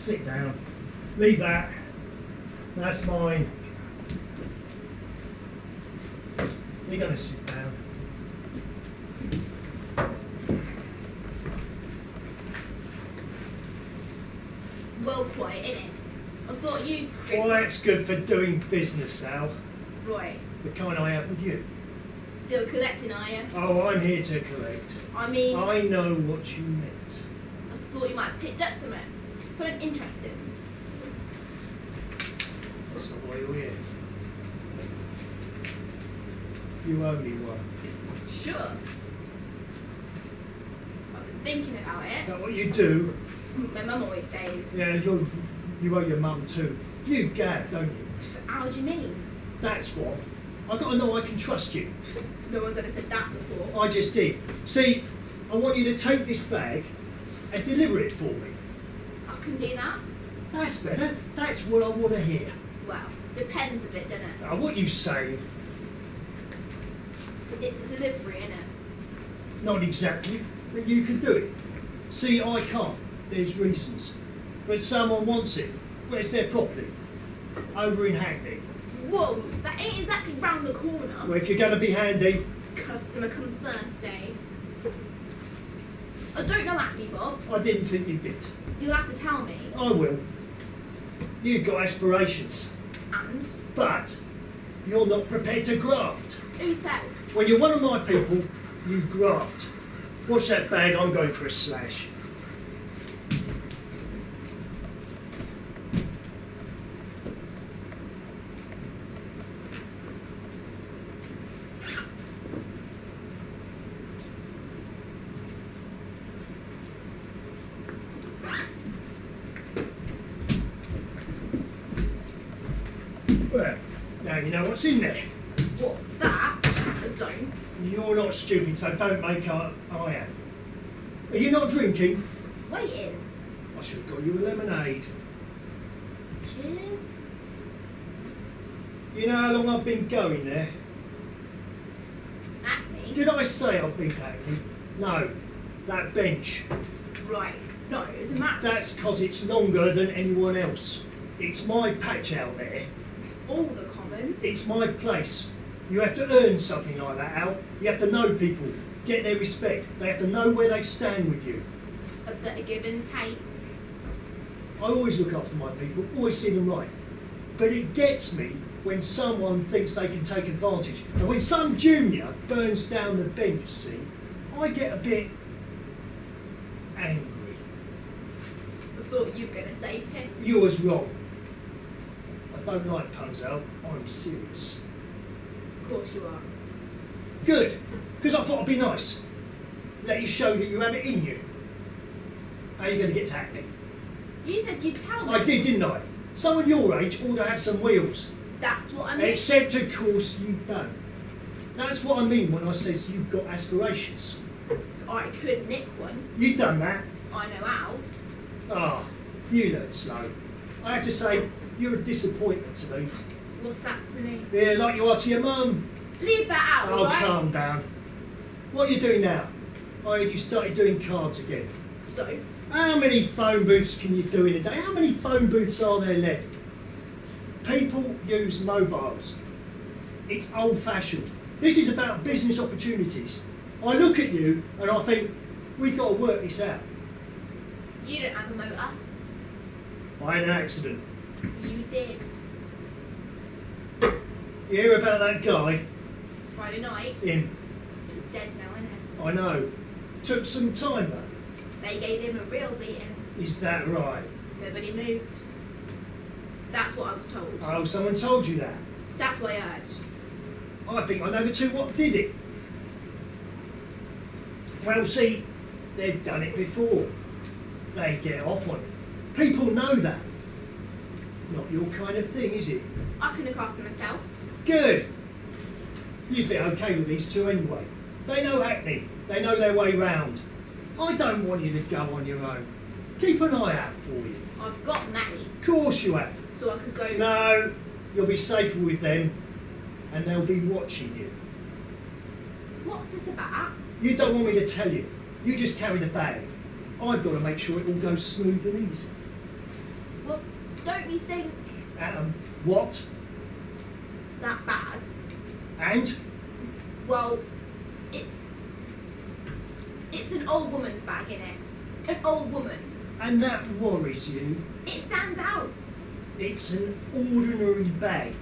Sit down. Leave that. That's mine. You're going to sit down. Well, quiet, innit? I thought you... Quiet's good for doing business, Sal. Right. The kind I have with you. Still collecting, are you? Oh, I'm here to collect. I mean... I know what you meant. I thought you might have picked up something. Something interesting. That's not why you're here. You owe me one. Sure. I've been thinking about Is it. that what you do? My mum always says... Yeah, you owe your mum too. You gab, don't you? How do you mean? That's what. I've got to know I can trust you. No one's ever said that before. I just did. See, I want you to take this bag and deliver it for me. I can do that. That's better. That's what I want to hear. Well, depends a bit, doesn't it? Now, what you say, It's a delivery, innit? not exactly, but you can do it. See, I can't. There's reasons. But someone wants it. Where's their property? Over in Hackney. Whoa, that ain't exactly round the corner. Well, if you're going to be handy, Customer comes first, eh? I don't know Hackney, Bob. I didn't think you did. You'll have to tell me. I will. You've got aspirations, And? but you're not prepared to graft. Who says? When you're one of my people, you graft. Watch that bag, I'm going for a slash. Well, now you know what's in there. What? That? I don't. You're not stupid, so don't make I am. Are you not drinking? Waiting. I should have got you a lemonade. Cheers. You know how long I've been going there? Hackney? Did I say I've been to Hackney? No, that bench. Right. No, it's a map. That's 'cause it's longer than anyone else. It's my patch out there. All the common. It's my place. You have to earn something like that, Al. You have to know people, get their respect. They have to know where they stand with you. A bit of give and take. I always look after my people, always see them right. But it gets me when someone thinks they can take advantage. And when some junior burns down the bench, see, I get a bit angry. I thought you were going to say piss. You was wrong. I don't like puns, Al. I'm serious. Of course you are. Good, because I thought I'd be nice. Let you show that you have it in you. How are you going to get to Hackney? You said you'd tell me. I did, didn't I? Someone your age ought to have some wheels. That's what I mean. Except, of course, you don't. That's what I mean when I says you've got aspirations. I could nick one. You've done that. I know how. Ah, you learn slow. I have to say, you're a disappointment to me. What's that to me? Yeah, like you are to your mum. Leave that out, Oh, alright? calm down. What are you doing now? I heard you started doing cards again. So, How many phone booths can you do in a day? How many phone booths are there left? People use mobiles. It's old-fashioned. This is about business opportunities. I look at you and I think, we've got to work this out. you don't have a motor. I had an accident. You did. You hear about that guy? Friday night. Him. He's dead now, isn't it? I know. Took some time though. They gave him a real beating. Is that right? Nobody moved. That's what I was told. Oh, someone told you that. That's what I heard. I think I know the two what did it. Well, see, they've done it before. They get off on it. People know that. Not your kind of thing, is it? I can look after myself. Good. You'd be okay with these two anyway. They know Hackney. They know their way round. I don't want you to go on your own. Keep an eye out for you. I've got Matty, Of course you have. so I could go. No, you'll be safer with them and they'll be watching you. What's this about? You don't want me to tell you. You just carry the bag. I've got to make sure it all goes smooth and easy. don't you think What? that bad? And? Well, it's an old woman's bag, innit? An old woman. And that worries you? It stands out. It's an ordinary bag.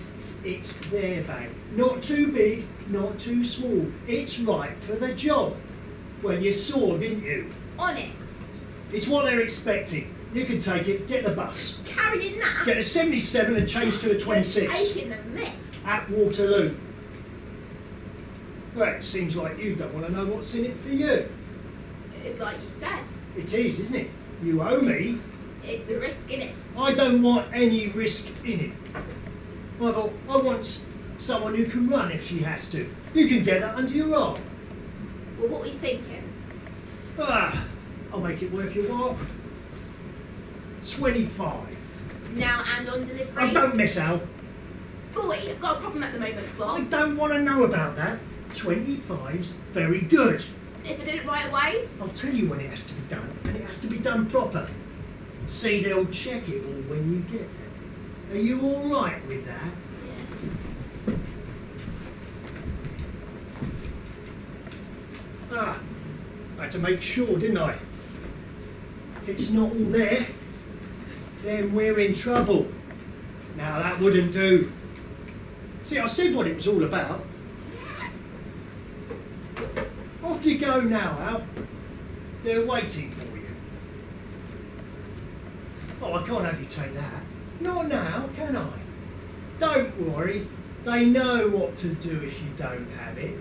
It's their bag. Not too big, not too small. It's right for the job. Well, you saw, didn't you? Honest. It's what they're expecting. You can take it, get the bus. Carrying that? Get a 77 and change to a 26 You're taking the mick. at Waterloo. Well, it seems like you don't want to know what's in it for you. It's like you said. It is, isn't it? You owe me. It's a risk, innit? I don't want any risk in it. I want someone who can run if she has to. You can get that under your arm. Well, what were you thinking? I'll make it worth your while. 25. Now and on delivery? Oh, don't miss out. 40. I've got a problem at the moment, I Bob. don't want to know about that. 25's very good. If I did it right away? I'll tell you when it has to be done, and it has to be done proper. See, they'll check it all when you get there. Are you all right with that? Yeah. I had to make sure, didn't I? If it's not all there, then we're in trouble. Now that wouldn't do. See, I said what it was all about. Off you go now, Al. They're waiting for you. Oh, I can't have you take that. Not now, can I? Don't worry. They know what to do if you don't have it.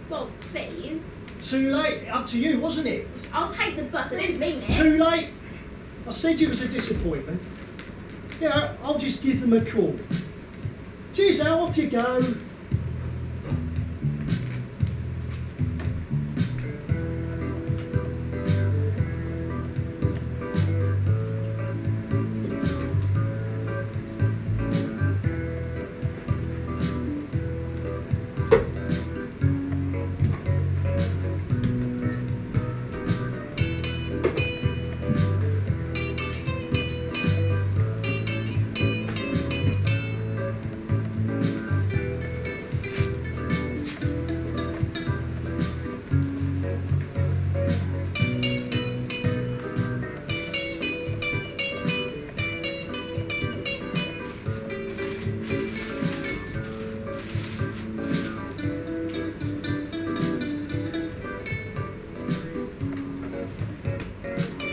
Bob, please. Too late. Up to you, wasn't it? I'll take the bus. I didn't mean it. Too late. I said you was a disappointment. You know, I'll just give them a call. Cheers, Al. Off you go.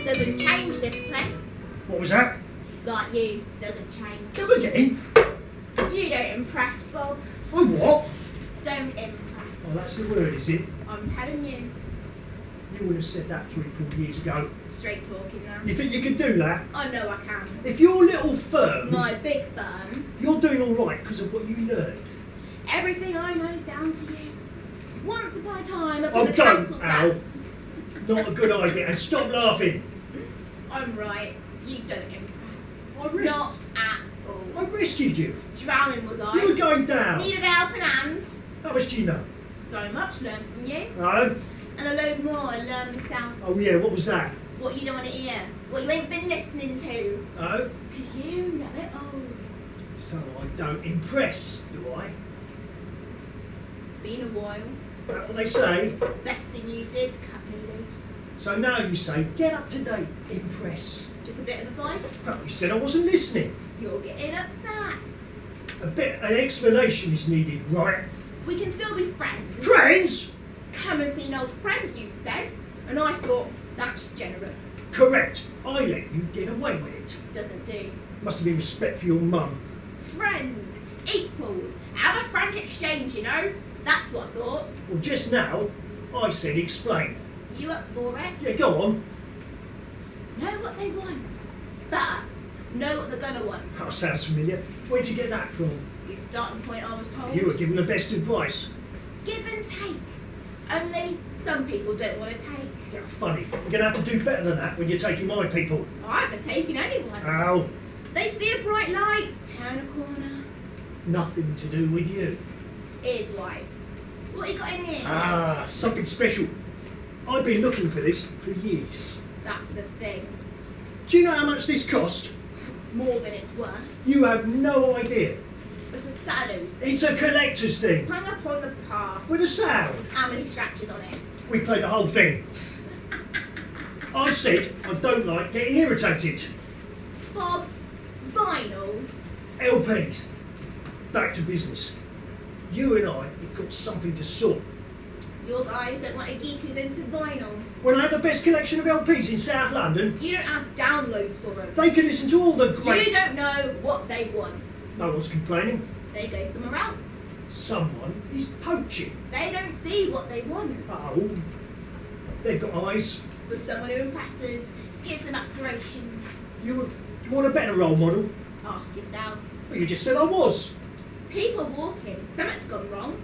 Doesn't change this place. What was that? Like you. Doesn't change. Go again. You don't impress, Bob. Oh, what? Don't impress. Oh, that's the word, is it? I'm telling you. You would have said that 3-4 years ago. Straight talking now. You think you could do that? I know I can. If your little firms, My big firm. you're doing all right because of what you learned. Everything I know is down to you. Once upon a time, Oh, upon the don't, council Al. flats. Not a good idea. And stop laughing. I'm right. You don't impress. I risked, Not at I all. rescued you. Drowning was You were I. going down. Needed a helping hand. How much do you know? So much learned from you. Oh, And a load more I learned myself. oh yeah. What was that? What you don't want to hear. What you ain't been listening to. Oh, Because you know it all. so I don't impress, do I? Been a while. That what they say? Best thing you did, cut me loose. So now you say, get up to date, impress. Just a bit of advice. Oh, you said I wasn't listening. You're getting upset. An explanation is needed, right? We can still be friends. Friends? Come and see an old friend, you said. And I thought, that's generous. Correct. I let you get away with it. Doesn't do. Must have been respect for your mum. Friends, equals, have a frank exchange, you know? That's what I thought. Well, just now, I said explain. You up for it? Yeah, go on. Know what they want, but know what they're gonna want. That sounds familiar. Where'd you get that from? Good starting point, I was told. You were given the best advice. Give and take. Only some people don't want to take. Yeah, funny. You're going to have to do better than that when you're taking my people. I haven't taken anyone. Ow. They see a bright light, turn a corner. Nothing to do with you. Here's why. What you got in here? Ah, something special. I've been looking for this for years. That's the thing. Do you know how much this cost? more than it's worth. You have no idea. It's a Saddles thing. It's a collector's thing. Hung up on the past. With a sound. How many scratches on it? We play the whole thing. I said I don't like getting irritated. Bob, vinyl. LPs. Back to business. You and I have got something to sort. Your guys don't want a geek who's into vinyl. When I have the best collection of LPs in South London, You don't have downloads for them. they can listen to all the great... You don't know what they want. No one's complaining. They go somewhere else. Someone is poaching. They don't see what they want. Oh, they've got eyes. For someone who impresses, gives them aspirations. You want a better role model? Ask yourself. Well, you just said I was. People walking, something's gone wrong.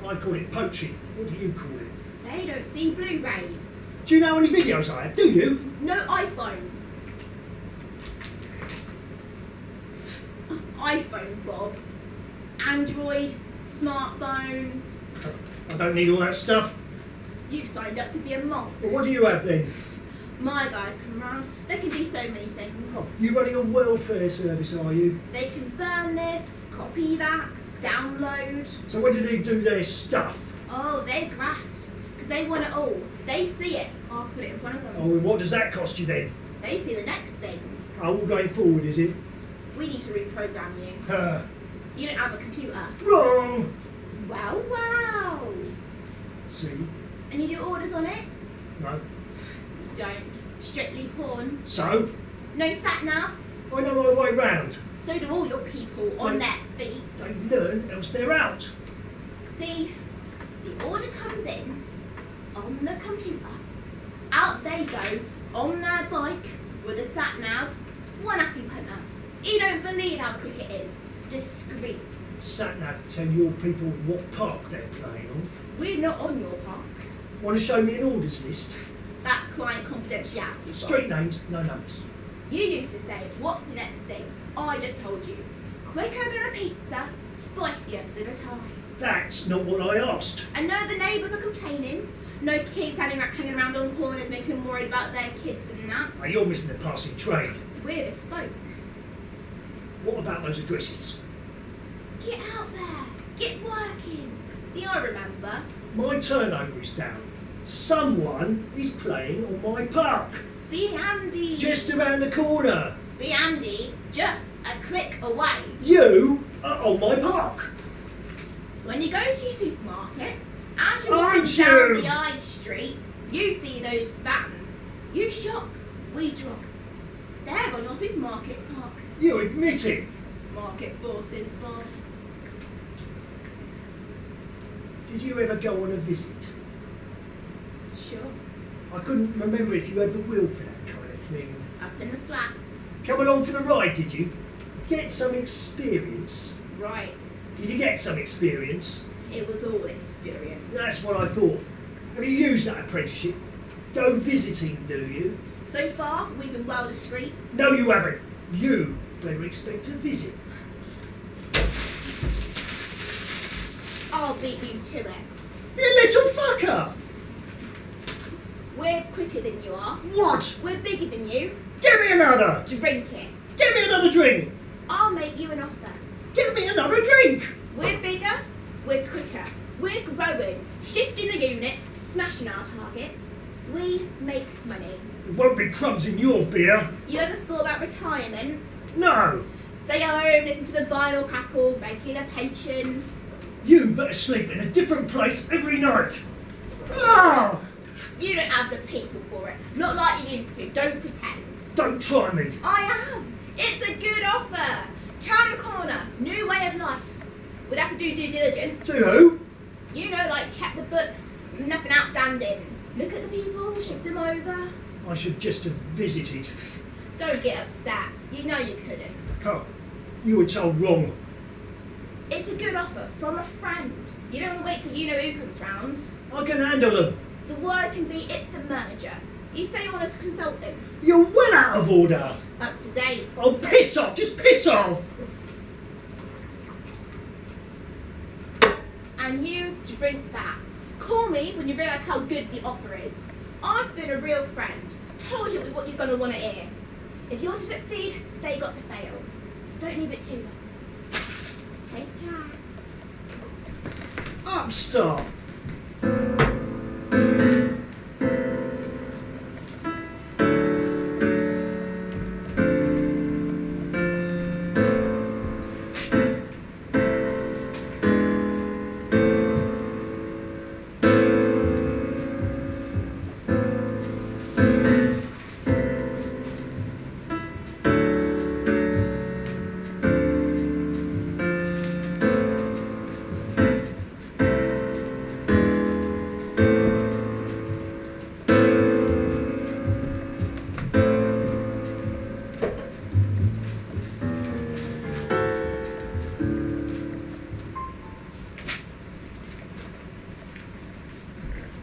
I call it poaching. What do you call it? They don't see Blu-rays. Do you know how many videos I have? Do you? No iPhone. iPhone, Bob. Android, smartphone. I don't need all that stuff. You've signed up to be a monk. Well, what do you have then? My guys come around. They can do so many things. Oh, you running a welfare service, are you? They can burn this, copy that, download. So when do they do their stuff? Oh, they graft. Because they want it all. They see it. I'll put it in front of them. Oh, and what does that cost you then? They see the next thing. Oh, all going forward, is it? We need to reprogram you. You don't have a computer. Wrong! Wow, wow. See? And you do orders on it? No. You don't. Strictly porn. So? No sat nav. I know my way round. So do all your people on Right. their feet. They learn, else they're out. See, the order comes in on the computer. Out they go on their bike with a sat nav, one happy punter. You don't believe how quick it is. Discreet. Sat-nav tell your people what park they're playing on. We're not on your park. Want to show me an orders list? That's client confidentiality. Bob. Street names, no numbers. You used to say, what's the next thing? I just told you. Quicker than a pizza, spicier than a tie. That's not what I asked. I know the neighbours are complaining. No kids hanging around on corners making them worried about their kids and that. Now, you're missing the passing train. We're bespoke. What about those addresses? Get out there. Get working. See, I remember. My turnover is down. Someone is playing on my park. Be Andy. Just around the corner. Be Andy. Just a click away. You are on my park. When you go to your supermarket, as you're Aren't walking down you? the high street, you see those vans. You shop. We drop. They're on your supermarket's park. You admit it. Market forces, Bob. Did you ever go on a visit? Sure. I couldn't remember if you had the will for that kind of thing. Up in the flats. Come along for the ride, did you? Get some experience. Right. Did you get some experience? It was all experience. That's what I thought. Have you used that apprenticeship? Go visiting, do you? So far, we've been well discreet. No, you haven't. You better expect a visit. I'll beat you to it. You little fucker! We're quicker than you are. What? We're bigger than you. Give me another! Drink it. Give me another drink! I'll make you an offer. Give me another drink! We're bigger. We're quicker. We're growing. Shifting the units. Smashing our targets. We make money. There won't be crumbs in your beer. You ever thought about retirement? No! Stay home, listen to the vinyl crackle, regular pension. You better sleep in a different place every night. Ah! You don't have the people for it. Not like you used to. Don't pretend. Don't try me. I have. It's a good offer. Turn the corner. New way of life. We'd have to do due diligence. To who? You know, like check the books. Nothing outstanding. Look at the people. Ship them over. I should just have visited. Don't get upset. You know you couldn't. Oh, you were told wrong. It's a good offer from a friend. You don't want to wait till you know who comes round. I can handle them. The word can be it's a merger. You stay on as consultant. You're well out of order. Up to date. Oh, piss off. Just piss off. And you drink that. Call me when you realise how good the offer is. I've been a real friend. Told you what you're going to want to hear. If you're to succeed, they got to fail. Don't leave it too long. Take care. Upstart.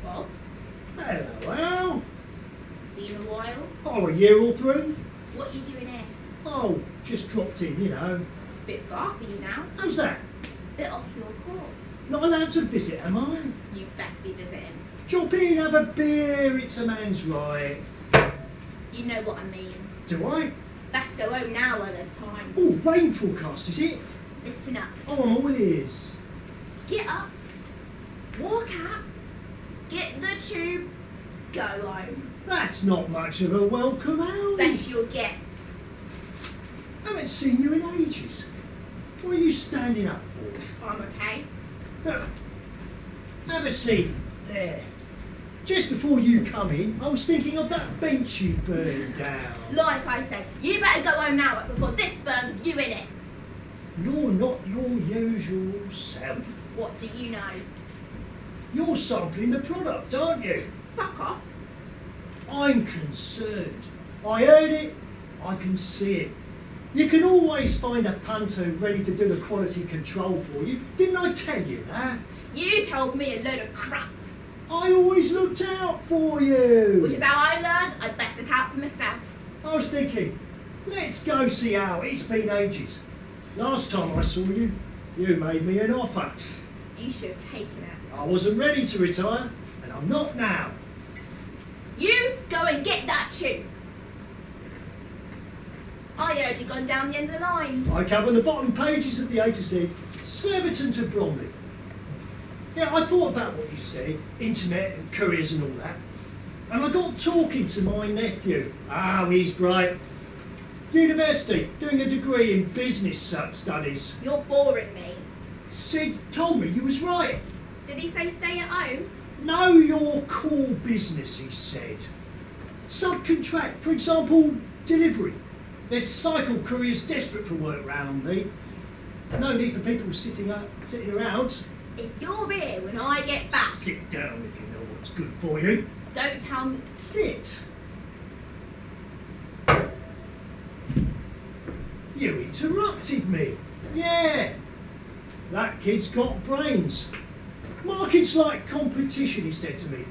Bob, Hello, Al. been a while. Oh, a year or three? What you doing here? Oh, just dropped in, you know. Bit far for you now. How's that? Bit off your court. Not allowed to visit, am I? You best be visiting. Drop in, have a beer, it's a man's right. You know what I mean. Do I? Best go home now while there's time. Oh, rain forecast, is it? Listen up. Oh, I'm all ears. Get up. Walk out. Get the tube. Go home. That's not much of a welcome, Al. Best you'll get. Haven't seen you in ages. What are you standing up for? I'm okay. Look, have a seat. There. Just before you come in, I was thinking of that bench you burned down. Like I said, you better go home now before this burns with you in it. You're not your usual self. What do you know? You're sampling the product, aren't you? Fuck off. I'm concerned. I heard it, I can see it. You can always find a punter ready to do the quality control for you. Didn't I tell you that? You told me a load of crap, I always looked out for you. which is how I learned I'd best look out for myself. I was thinking, let's go see Al. It's been ages. Last time I saw you, you made me an offer. You should have taken it. I wasn't ready to retire, and I'm not now. You go and get that tube. I heard you gone down the end of the line. I cover the bottom pages of the A to Z, Surbiton to Bromley. Yeah, I thought about what you said, internet and couriers and all that. And I got talking to my nephew. Oh, he's bright. University, doing a degree in business studies. You're boring me. Sid told me you was right. Did he say stay at home? Know your core business, he said. Subcontract, for example, delivery. There's cycle couriers desperate for work round me. No need for people sitting around. If you're here when I get back, Sit down if you know what's good for you. don't tell me. Sit. You interrupted me. Yeah. That kid's got brains. Markets like competition, he said to me.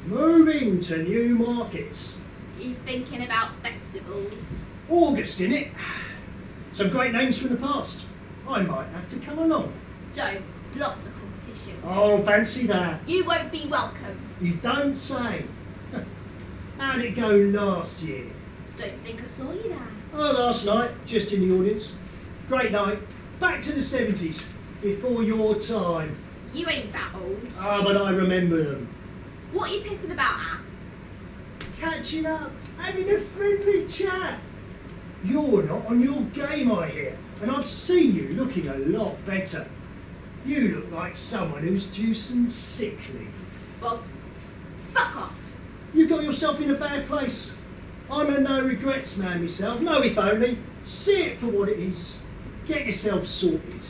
Moving to new markets. You thinking about festivals? August, innit? Some great names from the past. I might have to come along. Don't. Lots of competition. Oh, fancy that. You won't be welcome. You don't say. How'd it go last year? Don't think I saw you there. Oh, last night, just in the audience. Great night. Back to the 70s, before your time. You ain't that old. Ah, but I remember them. What are you pissing about at? Catching up, having a friendly chat. You're not on your game, I hear, and I've seen you looking a lot better. You look like someone who's due some sick leave. Well, fuck off. You got yourself in a bad place. I'm a no regrets man myself, no if only. See it for what it is. Get yourself sorted.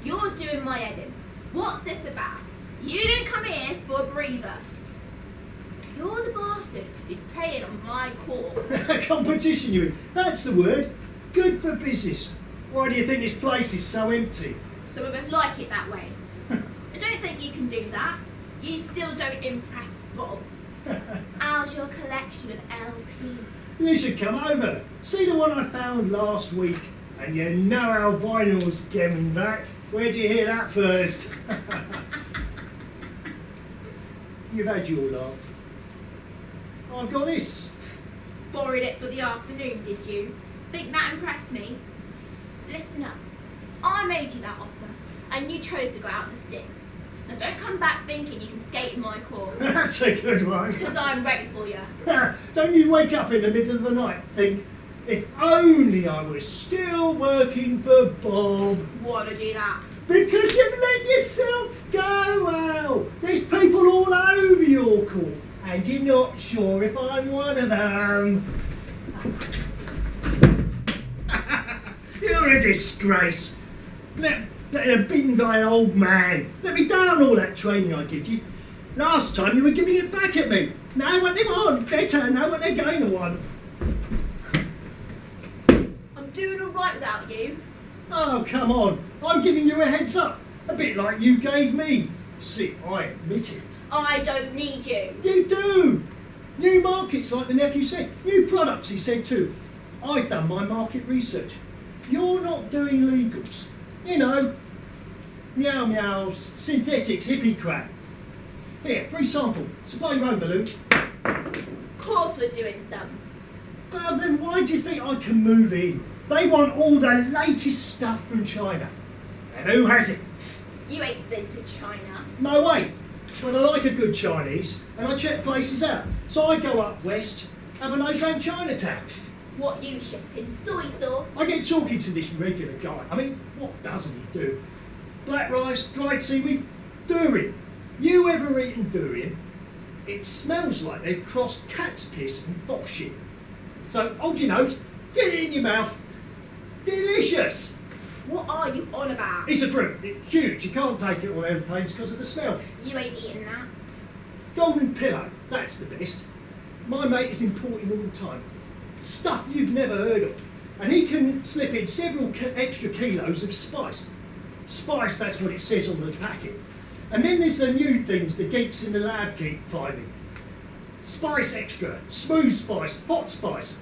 You're doing my head in. What's this about? You didn't come here for a breather. You're the bastard who's playing on my court. Competition, you mean? That's the word. Good for business. Why do you think this place is so empty? Some of us like it that way. I don't think you can do that. You still don't impress Bob. How's your collection of LPs? You should come over. See the one I found last week. And you know how vinyl's getting back. Where'd you hear that first? You've had your laugh. I've got this. borrowed it for the afternoon, did you? Think that impressed me? Listen up. I made you that offer, and you chose to go out in the sticks. Now don't come back thinking you can skate in my court, That's a good one. because I'm ready for you. Don't you wake up in the middle of the night and think, if only I was still working for Bob. Wanna do that? Because you've let yourself go, Al. There's people all over your court, and you're not sure if I'm one of them. You're a disgrace. Let it be by an old man. Let me down all that training I give you. Last time you were giving it back at me. Know what they want, better know what they're going to want. I'm doing alright without you. Oh, come on. I'm giving you a heads up. A bit like you gave me. See, I admit it. I don't need you. You do. New markets, like the nephew said. New products, he said too. I've done my market research. You're not doing legals. You know, meow meow, synthetics, hippie crap. Here, free sample. Supply your own balloon. Of course we're doing some. Well, then why do you think I can move in? They want all the latest stuff from China. And who hasn't? You ain't been to China. No way. But I like a good Chinese, and I check places out. So I go up west, have a nose round Chinatown. What you shipping? Soy sauce? I get talking to this regular guy. I mean, what doesn't he do? Black rice, dried seaweed, durian. You ever eaten durian? It smells like they've crossed cat's piss and fox shit. So hold your nose, get it in your mouth. Delicious! What are you on about? It's a fruit. It's huge. You can't take it on airplanes because of the smell. You ain't eating that. Golden pillow, that's the best. My mate is importing all the time. Stuff you've never heard of. And he can slip in several extra kilos of spice. Spice, that's what it says on the packet. And then there's the new things the geeks in the lab keep finding. Spice extra, smooth spice, hot spice.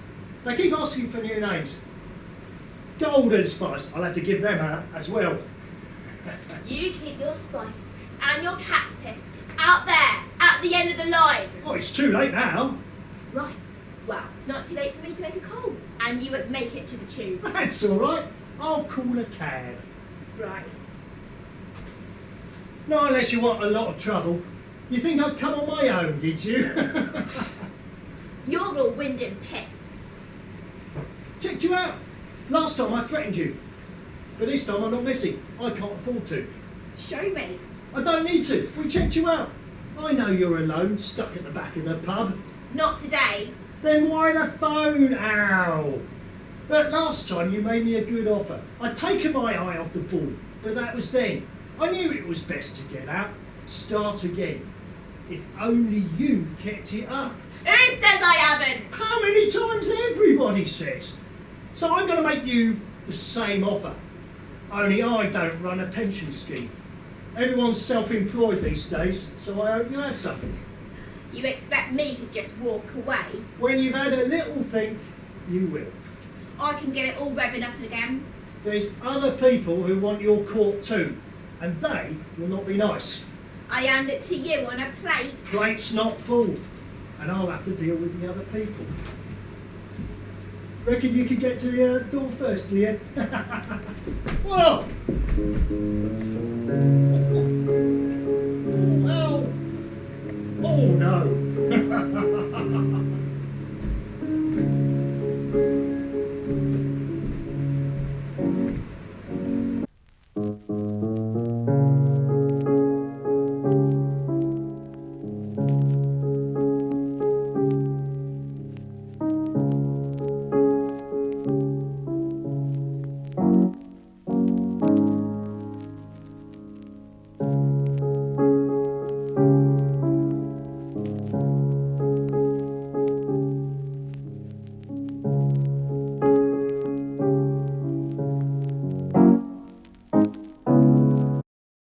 They keep asking for new names. Golden spice, I'll have to give them a as well. You keep your spice and your cat's piss out there at the end of the line. Oh, it's too late now. Right. Well, it's not too late for me to make a call. And you won't make it to the tube. That's all right. I'll call a cab. Right. Not unless you want a lot of trouble. You think I'd come on my own, did you? You're all wind and piss. Checked you out. Last time I threatened you. But this time I'm not missing. I can't afford to. Show me. I don't need to. We checked you out. I know you're alone, stuck at the back of the pub. Not today. Then why the phone, Al? But last time you made me a good offer. I'd taken my eye off the ball, but that was then. I knew it was best to get out, start again. If only you kept it up. Who says I haven't? How many times everybody says? So I'm going to make you the same offer. Only I don't run a pension scheme. Everyone's self-employed these days, so I hope you have something. You expect me to just walk away? When you've had a little think, you will. I can get it all revving up again. There's other people who want your court too, and they will not be nice. I hand it to you on a plate. Plate's not full, and I'll have to deal with the other people. Reckon you could get to the door first, do you? Whoa!